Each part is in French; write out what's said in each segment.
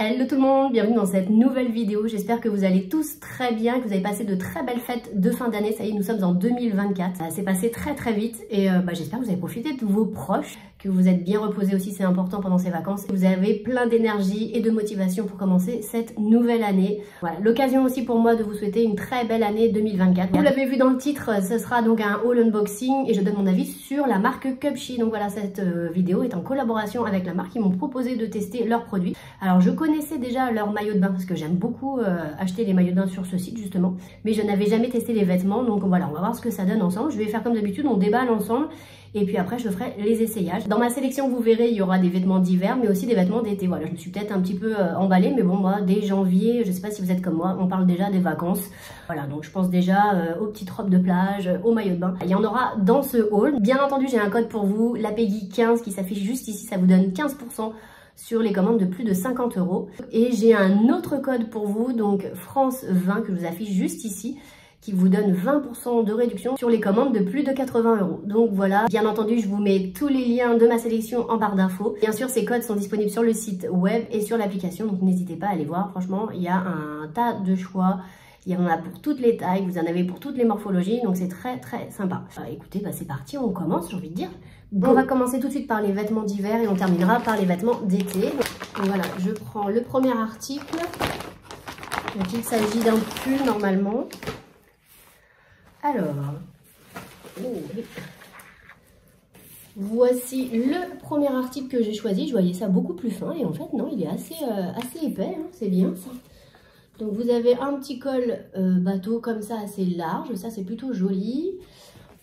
Hello tout le monde, bienvenue dans cette nouvelle vidéo. J'espère que vous allez tous très bien, que vous avez passé de très belles fêtes de fin d'année. Ça y est, nous sommes en 2024. Ça s'est passé très vite et j'espère que vous avez profité de vos proches, que vous êtes bien reposés aussi, c'est important pendant ces vacances. Vous avez plein d'énergie et de motivation pour commencer cette nouvelle année. Voilà, l'occasion aussi pour moi de vous souhaiter une très belle année 2024. Vous l'avez vu dans le titre, ce sera donc un haul unboxing et je donne mon avis sur la marque Cupshe. Donc voilà, cette vidéo est en collaboration avec la marque. Ils m'ont proposé de tester leurs produits. Alors je connaissais déjà leur maillot de bain parce que j'aime beaucoup acheter les maillots de bain sur ce site justement, mais je n'avais jamais testé les vêtements, donc voilà, on va voir ce que ça donne ensemble. Je vais faire comme d'habitude, on déballe ensemble et puis après je ferai les essayages. Dans ma sélection, vous verrez, il y aura des vêtements d'hiver mais aussi des vêtements d'été. Voilà, je me suis peut-être un petit peu emballée, mais bon, moi dès janvier, je sais pas si vous êtes comme moi, on parle déjà des vacances. Voilà, donc je pense déjà aux petites robes de plage, aux maillots de bain. Il y en aura dans ce haul. Bien entendu, j'ai un code pour vous, l'APEGUY15 qui s'affiche juste ici, ça vous donne 15% sur les commandes de plus de 50 €. Et j'ai un autre code pour vous, donc France 20, que je vous affiche juste ici, qui vous donne 20% de réduction sur les commandes de plus de 80 €. Donc voilà, bien entendu, je vous mets tous les liens de ma sélection en barre d'infos. Bien sûr, ces codes sont disponibles sur le site web et sur l'application, donc n'hésitez pas à aller voir. Franchement, il y a un tas de choix. Il y en a pour toutes les tailles, vous en avez pour toutes les morphologies, donc c'est très sympa. Écoutez, c'est parti, on commence, j'ai envie de dire. On va commencer tout de suite par les vêtements d'hiver et on terminera par les vêtements d'été. Donc voilà, je prends le premier article. Donc il s'agit d'un pull normalement. Alors, voici le premier article que j'ai choisi. Je voyais ça beaucoup plus fin et en fait non, il est assez épais, hein. C'est bien ça. Donc vous avez un petit col bateau comme ça assez large, ça c'est plutôt joli.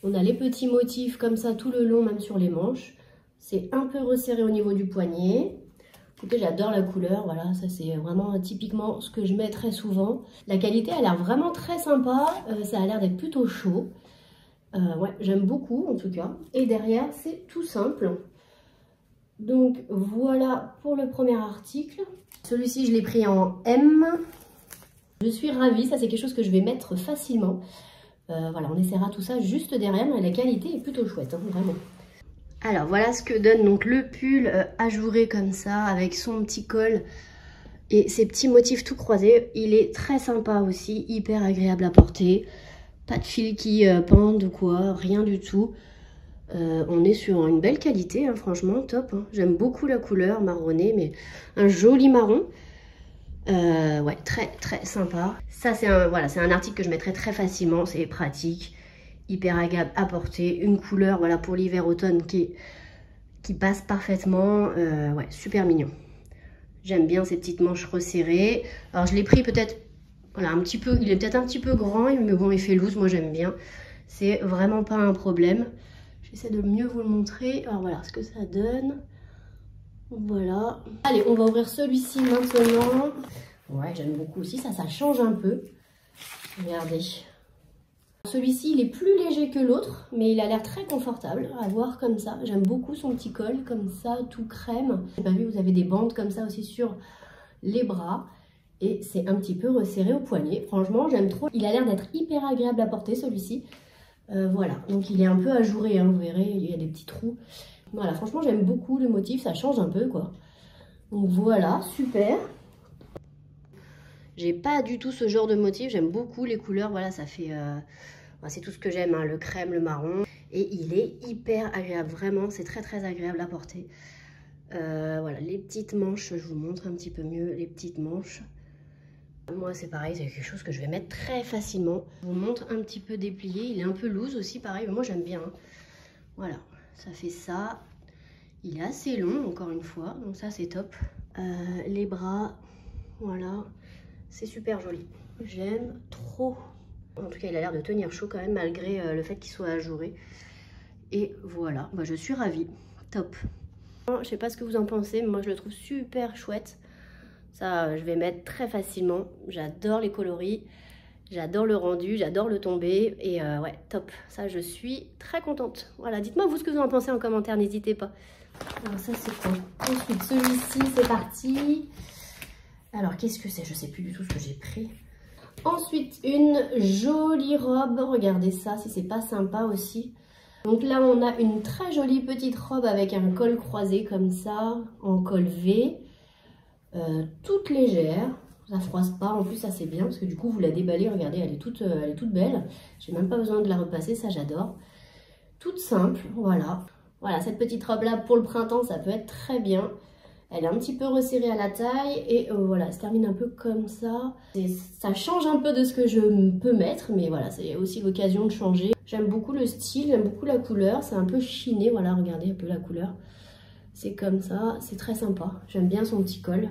On a les petits motifs comme ça tout le long, même sur les manches. C'est un peu resserré au niveau du poignet. Écoutez, j'adore la couleur, voilà, ça c'est vraiment typiquement ce que je mets très souvent. La qualité a l'air vraiment très sympa, ça a l'air d'être plutôt chaud. Ouais, j'aime beaucoup en tout cas. Et derrière, c'est tout simple. Donc voilà pour le premier article. Celui-ci, je l'ai pris en M. Je suis ravie, ça c'est quelque chose que je vais mettre facilement. Voilà, on essaiera tout ça juste derrière, mais la qualité est plutôt chouette, hein, vraiment. Alors voilà ce que donne donc le pull ajouré comme ça, avec son petit col et ses petits motifs tout croisés. Il est très sympa aussi, hyper agréable à porter. Pas de fil qui pendent ou quoi, rien du tout. On est sur une belle qualité, hein, franchement, top. Hein. J'aime beaucoup la couleur marronnée, mais un joli marron. Ouais, très sympa. Ça c'est un article que je mettrais très facilement, c'est pratique, hyper agréable à porter, une couleur voilà pour l'hiver-automne qui passe parfaitement, ouais, super mignon. J'aime bien ces petites manches resserrées. Alors je l'ai pris peut-être, voilà, un petit peu, il est peut-être un petit peu grand, mais bon, il fait loose, moi j'aime bien. C'est vraiment pas un problème. J'essaie de mieux vous le montrer. Alors voilà ce que ça donne. Voilà. Allez, on va ouvrir celui-ci maintenant. Ouais, j'aime beaucoup aussi. Ça change un peu. Regardez. Celui-ci, il est plus léger que l'autre, mais il a l'air très confortable à voir comme ça. J'aime beaucoup son petit col, comme ça, tout crème. Vous avez vu, vous avez des bandes comme ça aussi sur les bras. Et c'est un petit peu resserré au poignet. Franchement, j'aime trop. Il a l'air d'être hyper agréable à porter, celui-ci. Voilà. Donc, il est un peu ajouré, hein, vous verrez. Il y a des petits trous. Voilà, franchement, j'aime beaucoup le motif, ça change un peu, quoi. Donc voilà, super. J'ai pas du tout ce genre de motif, j'aime beaucoup les couleurs, voilà, ça fait... c'est tout ce que j'aime, hein, le crème, le marron. Et il est hyper agréable, vraiment, c'est très agréable à porter. Voilà, les petites manches, je vous montre un petit peu mieux, les petites manches. Moi, c'est pareil, c'est quelque chose que je vais mettre très facilement. Je vous montre un petit peu déplié, il est un peu loose aussi, pareil, mais moi j'aime bien. Hein. Voilà. Ça fait ça, il est assez long encore une fois, donc ça c'est top. Les bras, voilà, c'est super joli, j'aime trop. En tout cas il a l'air de tenir chaud quand même malgré le fait qu'il soit ajouré. Et voilà, bah, je suis ravie, top. Je sais pas ce que vous en pensez, mais moi je le trouve super chouette. Ça je vais mettre très facilement, j'adore les coloris. J'adore le rendu, j'adore le tombé et ouais, top. Ça, je suis très contente. Voilà, dites-moi vous ce que vous en pensez en commentaire, n'hésitez pas. Alors ça, c'est quoi? Ensuite, celui-ci, c'est parti. Alors, qu'est-ce que c'est? Je sais plus du tout ce que j'ai pris. Ensuite, une jolie robe. Regardez ça, si c'est pas sympa aussi. Donc là, on a une très jolie petite robe avec un col croisé comme ça, en col V. toute légère. Ça froisse pas, en plus ça c'est bien parce que du coup vous la déballez, regardez, elle est toute belle. J'ai même pas besoin de la repasser, ça j'adore. Toute simple, voilà. Voilà, cette petite robe là pour le printemps, ça peut être très bien. Elle est un petit peu resserrée à la taille et voilà, elle se termine un peu comme ça. Ça change un peu de ce que je peux mettre, mais voilà, c'est aussi l'occasion de changer. J'aime beaucoup le style, j'aime beaucoup la couleur, c'est un peu chiné, voilà, regardez un peu la couleur. C'est comme ça, c'est très sympa. J'aime bien son petit col.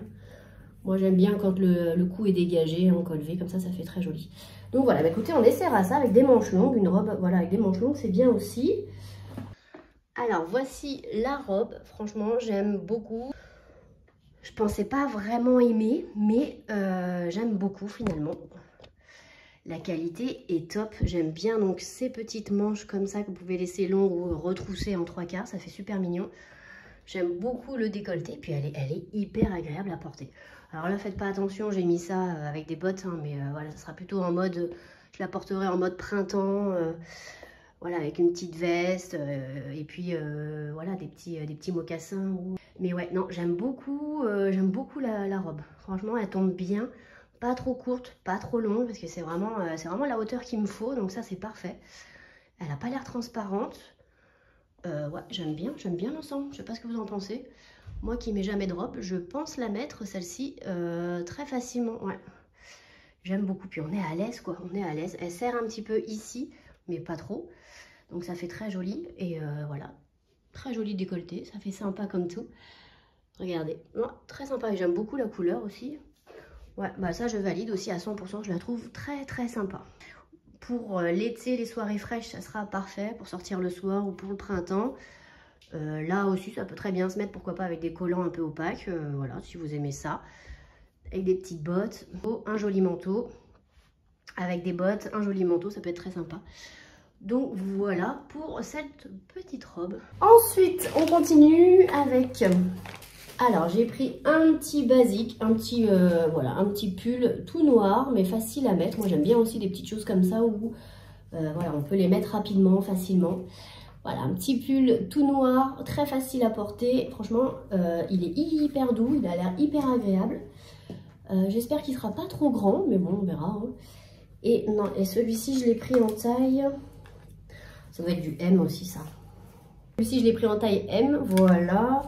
Moi j'aime bien quand le cou est dégagé en col V, comme ça fait très joli. Donc voilà, bah écoutez, on essaiera ça avec des manches longues. Une robe, voilà, avec des manches longues, c'est bien aussi. Alors voici la robe, franchement j'aime beaucoup. Je pensais pas vraiment aimer, mais j'aime beaucoup finalement. La qualité est top, j'aime bien donc ces petites manches comme ça que vous pouvez laisser longues ou retrousser en 3/4, ça fait super mignon. J'aime beaucoup le décolleté, puis elle est hyper agréable à porter. Alors là, faites pas attention, j'ai mis ça avec des bottes, hein, mais voilà, ça sera plutôt en mode, je la porterai en mode printemps, voilà, avec une petite veste, et puis voilà, des petits mocassins. Mais ouais, non, j'aime beaucoup la robe. Franchement, elle tombe bien, pas trop courte, pas trop longue, parce que c'est vraiment la hauteur qu'il me faut, donc ça c'est parfait. Elle n'a pas l'air transparente. Ouais, j'aime bien l'ensemble, je sais pas ce que vous en pensez. Moi qui mets jamais de robe, je pense la mettre celle-ci très facilement, ouais. J'aime beaucoup, puis on est à l'aise quoi, on est à l'aise. Elle serre un petit peu ici, mais pas trop. Donc ça fait très joli, et voilà. Très joli décolleté, ça fait sympa comme tout. Regardez, ouais, très sympa, et j'aime beaucoup la couleur aussi. Ouais, bah ça je valide aussi à 100%, je la trouve très sympa. Pour l'été, les soirées fraîches, ça sera parfait pour sortir le soir ou pour le printemps. Là aussi, ça peut très bien se mettre, pourquoi pas avec des collants un peu opaques. Voilà, si vous aimez ça. Avec des petites bottes, un joli manteau. Avec des bottes, un joli manteau, ça peut être très sympa. Donc voilà pour cette petite robe. Ensuite, on continue avec... Alors, j'ai pris un petit basique, voilà, un petit pull tout noir, mais facile à mettre. Moi, j'aime bien aussi des petites choses comme ça où voilà, on peut les mettre rapidement, facilement. Voilà, un petit pull tout noir, très facile à porter. Franchement, il est hyper doux, il a l'air hyper agréable. J'espère qu'il ne sera pas trop grand, mais bon, on verra. Hein. Et celui-ci, je l'ai pris en taille... Ça doit être du M aussi, ça. Celui-ci, je l'ai pris en taille M, voilà.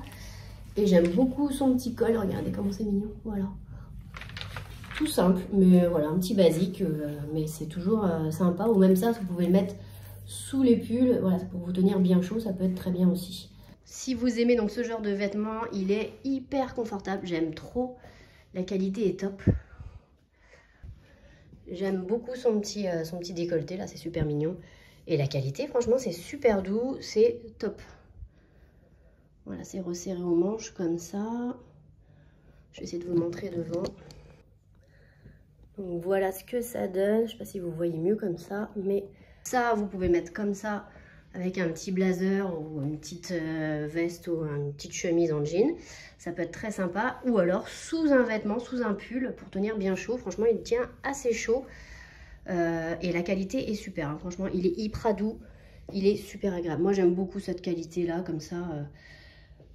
Et j'aime beaucoup son petit col, regardez comment c'est mignon, voilà. Tout simple, mais voilà, un petit basique, mais c'est toujours sympa. Ou même ça, vous pouvez le mettre sous les pulls, voilà, pour vous tenir bien chaud, ça peut être très bien aussi. Si vous aimez donc ce genre de vêtements, il est hyper confortable, j'aime trop. La qualité est top. J'aime beaucoup son petit décolleté, là, c'est super mignon. Et la qualité, franchement, c'est super doux, c'est top. Voilà, c'est resserré aux manches comme ça. Je vais essayer de vous montrer devant. Donc voilà ce que ça donne. Je ne sais pas si vous voyez mieux comme ça, mais ça, vous pouvez mettre comme ça avec un petit blazer ou une petite veste ou une petite chemise en jean. Ça peut être très sympa. Ou alors sous un vêtement, sous un pull pour tenir bien chaud. Franchement, il tient assez chaud. Et la qualité est super. Hein. Franchement, il est hyper doux. Il est super agréable. Moi, j'aime beaucoup cette qualité-là, comme ça.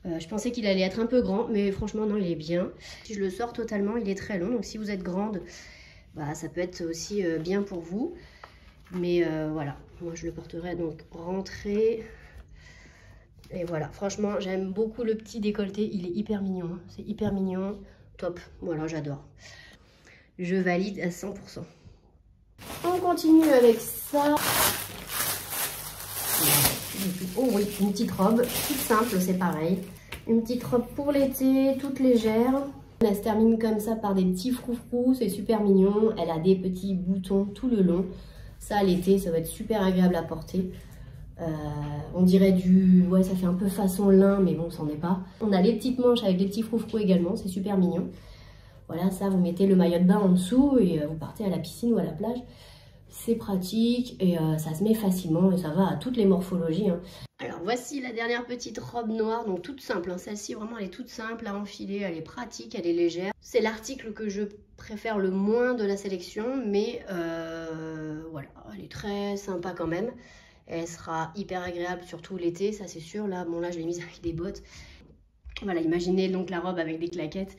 Je pensais qu'il allait être un peu grand, mais franchement, non, il est bien. Si je le sors totalement, il est très long. Donc, si vous êtes grande, bah, ça peut être aussi bien pour vous. Mais voilà, moi, je le porterai donc rentré. Et voilà, franchement, j'aime beaucoup le petit décolleté. Il est hyper mignon. Hein. C'est hyper mignon. Top. Voilà, j'adore. Je valide à 100%. On continue avec ça. Oh oui, une petite robe, toute simple, c'est pareil. Une petite robe pour l'été, toute légère. Elle se termine comme ça par des petits froufrous, c'est super mignon. Elle a des petits boutons tout le long. Ça, l'été, ça va être super agréable à porter. On dirait ouais, ça fait un peu façon lin, mais bon, c'en est pas. On a les petites manches avec des petits froufrous également, c'est super mignon. Voilà, ça, vous mettez le maillot de bain en dessous et vous partez à la piscine ou à la plage. C'est pratique et ça se met facilement et ça va à toutes les morphologies. Hein. Alors voici la dernière petite robe noire, donc toute simple. Hein. Celle-ci vraiment elle est toute simple à enfiler, elle est pratique, elle est légère. C'est l'article que je préfère le moins de la sélection, mais voilà, elle est très sympa quand même. Elle sera hyper agréable surtout l'été, ça c'est sûr. Là, bon là je l'ai mise avec des bottes. Voilà, imaginez donc la robe avec des claquettes.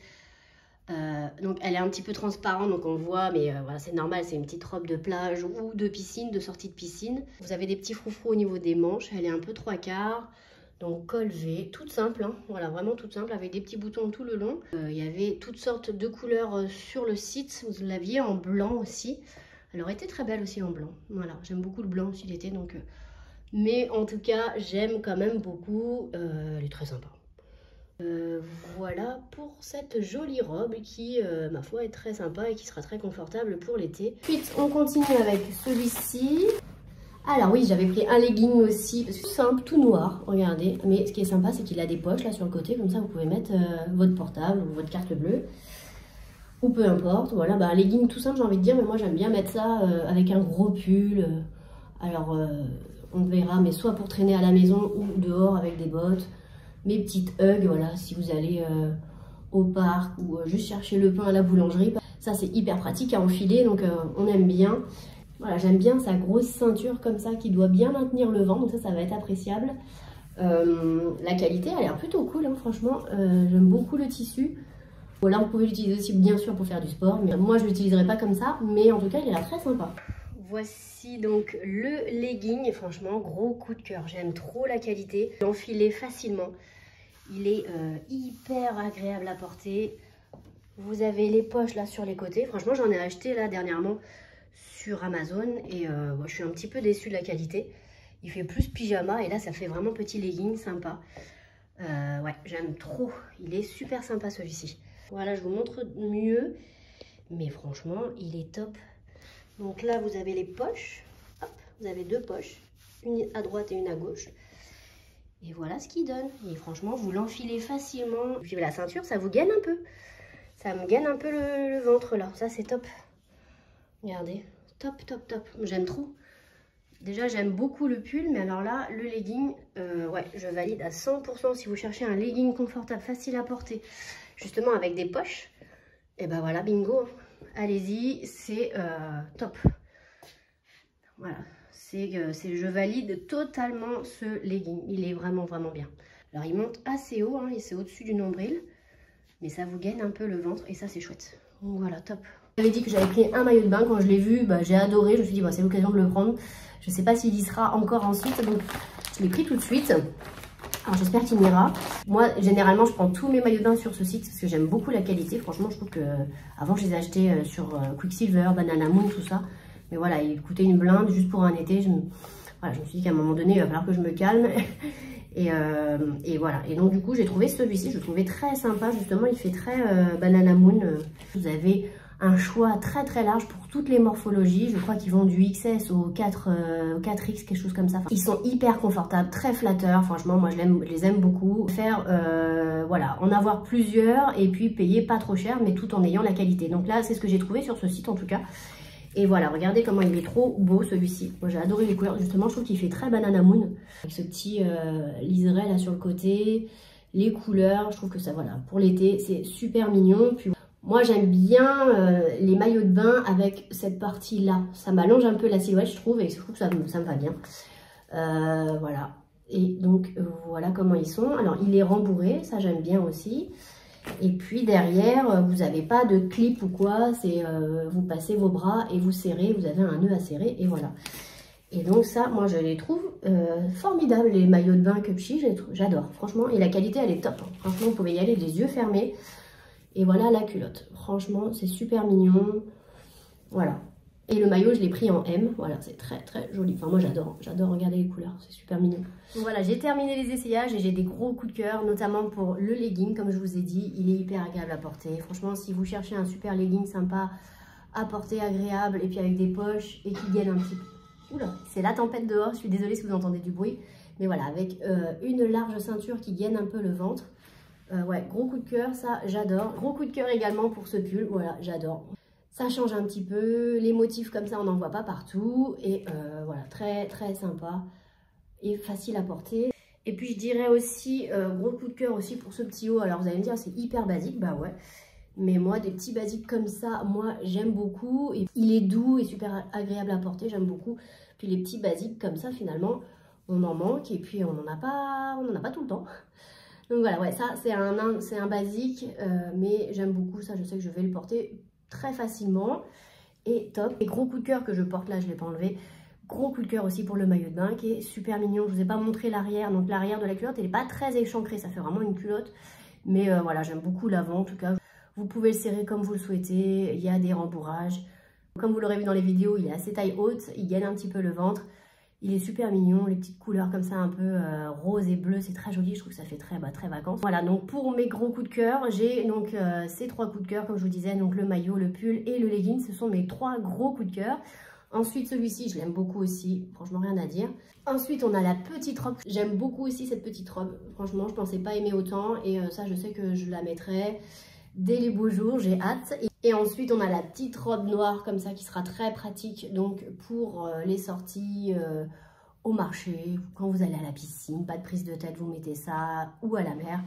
Donc elle est un petit peu transparente, donc on voit, mais voilà, c'est normal, c'est une petite robe de plage ou de piscine, de sortie de piscine. Vous avez des petits froufrous au niveau des manches, elle est un peu 3/4, donc col V, toute simple, hein, voilà, vraiment toute simple, avec des petits boutons tout le long. Il y avait toutes sortes de couleurs sur le site, vous l'aviez en blanc aussi. Elle aurait été très belle aussi en blanc, voilà, j'aime beaucoup le blanc aussi l'été, donc... Mais en tout cas, j'aime quand même beaucoup, elle est très sympa. Voilà pour cette jolie robe qui, ma foi, est très sympa et qui sera très confortable pour l'été. Ensuite, on continue avec celui-ci. Alors oui, j'avais pris un legging aussi, tout simple, tout noir, regardez. Mais ce qui est sympa, c'est qu'il a des poches là sur le côté, comme ça vous pouvez mettre votre portable ou votre carte bleue. Ou peu importe, voilà, bah, un legging tout simple j'ai envie de dire, mais moi j'aime bien mettre ça avec un gros pull. Alors, on verra, mais soit pour traîner à la maison ou dehors avec des bottes. Mes petites hugs, voilà, si vous allez au parc ou juste chercher le pain à la boulangerie. Ça, c'est hyper pratique à enfiler, donc on aime bien. Voilà, j'aime bien sa grosse ceinture comme ça qui doit bien maintenir le vent, donc ça va être appréciable. La qualité a l'air plutôt cool, hein, franchement. J'aime beaucoup le tissu. Voilà, vous pouvez l'utiliser aussi bien sûr pour faire du sport, mais moi je ne l'utiliserai pas comme ça, mais en tout cas, il a l'air très sympa. Voici donc le legging, et franchement, gros coup de cœur. J'aime trop la qualité. L'enfiler facilement. Il est hyper agréable à porter. Vous avez les poches là sur les côtés. Franchement, j'en ai acheté là dernièrement sur Amazon et bon, je suis un petit peu déçue de la qualité. Il fait plus pyjama et là, ça fait vraiment petit legging sympa. Ouais, j'aime trop. Il est super sympa celui-ci. Voilà, je vous montre mieux. Mais franchement, il est top. Donc là, vous avez les poches. Hop, vous avez deux poches. Une à droite et une à gauche. Et voilà ce qu'il donne. Et franchement, vous l'enfilez facilement. Et puis la ceinture, ça vous gaine un peu. Ça me gaine un peu le ventre là. Ça, c'est top. Regardez. Top, top, top. J'aime trop. Déjà, j'aime beaucoup le pull. Mais alors là, le legging, ouais, je valide à 100%. Si vous cherchez un legging confortable, facile à porter, justement avec des poches, et ben voilà, bingo. Allez-y, c'est top. Voilà. Je valide totalement ce legging. Il est vraiment, vraiment bien. Alors, il monte assez haut, hein, et c'est au-dessus du nombril. Mais ça vous gaine un peu le ventre et ça, c'est chouette. Donc voilà, top. J'avais dit que j'avais pris un maillot de bain. Quand je l'ai vu, bah, j'ai adoré. Je me suis dit, bah, c'est l'occasion de le prendre. Je ne sais pas s'il y sera encore ensuite. Donc, je l'ai pris tout de suite. Alors, j'espère qu'il m'ira. Moi, généralement, je prends tous mes maillots de bain sur ce site parce que j'aime beaucoup la qualité. Franchement, je trouve que avant, je les achetais sur Quicksilver, Banana Moon, tout ça. Mais voilà, il coûtait une blinde juste pour un été. Voilà, je me suis dit qu'à un moment donné, il va falloir que je me calme. Et voilà. Et donc, du coup, j'ai trouvé celui-ci. Je le trouvais très sympa. Justement, il fait très Banana Moon. Vous avez un choix très très large pour toutes les morphologies. Je crois qu'ils vont du XS au 4X, quelque chose comme ça. Enfin, ils sont hyper confortables, très flatteurs. Franchement, moi, je les aime beaucoup. Faire, voilà, en avoir plusieurs et puis payer pas trop cher, mais tout en ayant la qualité. Donc là, c'est ce que j'ai trouvé sur ce site en tout cas. Et voilà, regardez comment il est trop beau celui-ci. Moi j'ai adoré les couleurs, justement je trouve qu'il fait très Banana Moon. Avec ce petit liseré là sur le côté, les couleurs, je trouve que ça, voilà, pour l'été c'est super mignon. Puis moi j'aime bien les maillots de bain avec cette partie là. Ça m'allonge un peu la silhouette je trouve, et je trouve que ça me va bien. Voilà, et donc voilà comment ils sont. Alors il est rembourré, ça j'aime bien aussi. Et puis derrière, vous n'avez pas de clip ou quoi, c'est vous passez vos bras et vous serrez, vous avez un nœud à serrer et voilà. Et donc ça, moi je les trouve formidables, les maillots de bain Cupshe, j'adore, franchement. Et la qualité, elle est top, hein. Franchement, vous pouvez y aller les yeux fermés. Et voilà la culotte, franchement, c'est super mignon, voilà. Et le maillot, je l'ai pris en M. Voilà, c'est très très joli. Enfin, moi, j'adore regarder les couleurs. C'est super mignon. Donc voilà, j'ai terminé les essayages et j'ai des gros coups de cœur, notamment pour le legging. Comme je vous ai dit, il est hyper agréable à porter. Franchement, si vous cherchez un super legging sympa à porter, agréable, et puis avec des poches et qui gaine un petit peu... Oula, c'est la tempête dehors. Je suis désolée si vous entendez du bruit. Mais voilà, avec une large ceinture qui gaine un peu le ventre. Ouais, gros coup de cœur, ça, j'adore. Gros coup de cœur également pour ce pull. Voilà, j'adore. Ça change un petit peu, les motifs comme ça on n'en voit pas partout et voilà, très très sympa et facile à porter. Et puis je dirais aussi, gros coup de cœur aussi pour ce petit haut. Alors vous allez me dire c'est hyper basique, bah ouais, mais moi des petits basiques comme ça, moi j'aime beaucoup. Et il est doux et super agréable à porter, j'aime beaucoup. Puis les petits basiques comme ça finalement, on en manque et puis on n'en a pas tout le temps. Donc voilà, ouais, ça c'est un basique, mais j'aime beaucoup ça, je sais que je vais le porter très facilement. Et top. Et gros coup de cœur que je porte là, je ne l'ai pas enlevé. Gros coup de cœur aussi pour le maillot de bain qui est super mignon. Je ne vous ai pas montré l'arrière, donc l'arrière de la culotte, elle n'est pas très échancrée, ça fait vraiment une culotte. Mais voilà, j'aime beaucoup l'avant en tout cas. Vous pouvez le serrer comme vous le souhaitez, il y a des rembourrages. Comme vous l'aurez vu dans les vidéos, il est assez taille haute, il gagne un petit peu le ventre. Il est super mignon, les petites couleurs comme ça un peu rose et bleu, c'est très joli, je trouve que ça fait très vacances. Voilà, donc pour mes gros coups de cœur, j'ai donc ces 3 coups de cœur, comme je vous disais, donc le maillot, le pull et le legging, ce sont mes 3 gros coups de cœur. Ensuite, celui-ci, je l'aime beaucoup aussi, franchement rien à dire. Ensuite, on a la petite robe, j'aime beaucoup aussi cette petite robe, franchement, je pensais pas aimer autant et ça, je sais que je la mettrai dès les beaux jours, j'ai hâte. Et ensuite, on a la petite robe noire comme ça qui sera très pratique donc pour les sorties au marché, quand vous allez à la piscine, pas de prise de tête, vous mettez ça ou à la mer.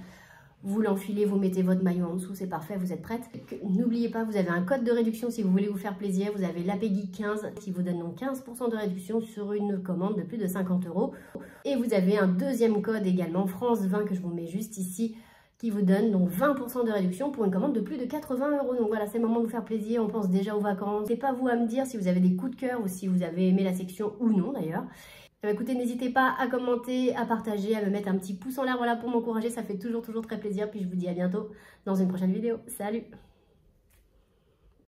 Vous l'enfilez, vous mettez votre maillot en dessous, c'est parfait, vous êtes prête. N'oubliez pas, vous avez un code de réduction si vous voulez vous faire plaisir. Vous avez l'APEGUI 15 qui vous donne donc 15% de réduction sur une commande de plus de 50 €. Et vous avez un deuxième code également, France 20, que je vous mets juste ici, qui vous donne donc 20% de réduction pour une commande de plus de 80 €. Donc voilà, c'est le moment de vous faire plaisir, on pense déjà aux vacances. C'est pas vous à me dire si vous avez des coups de cœur ou si vous avez aimé la section ou non d'ailleurs. Écoutez, n'hésitez pas à commenter, à partager, à me mettre un petit pouce en l'air voilà, pour m'encourager, ça fait toujours très plaisir. Puis je vous dis à bientôt dans une prochaine vidéo. Salut!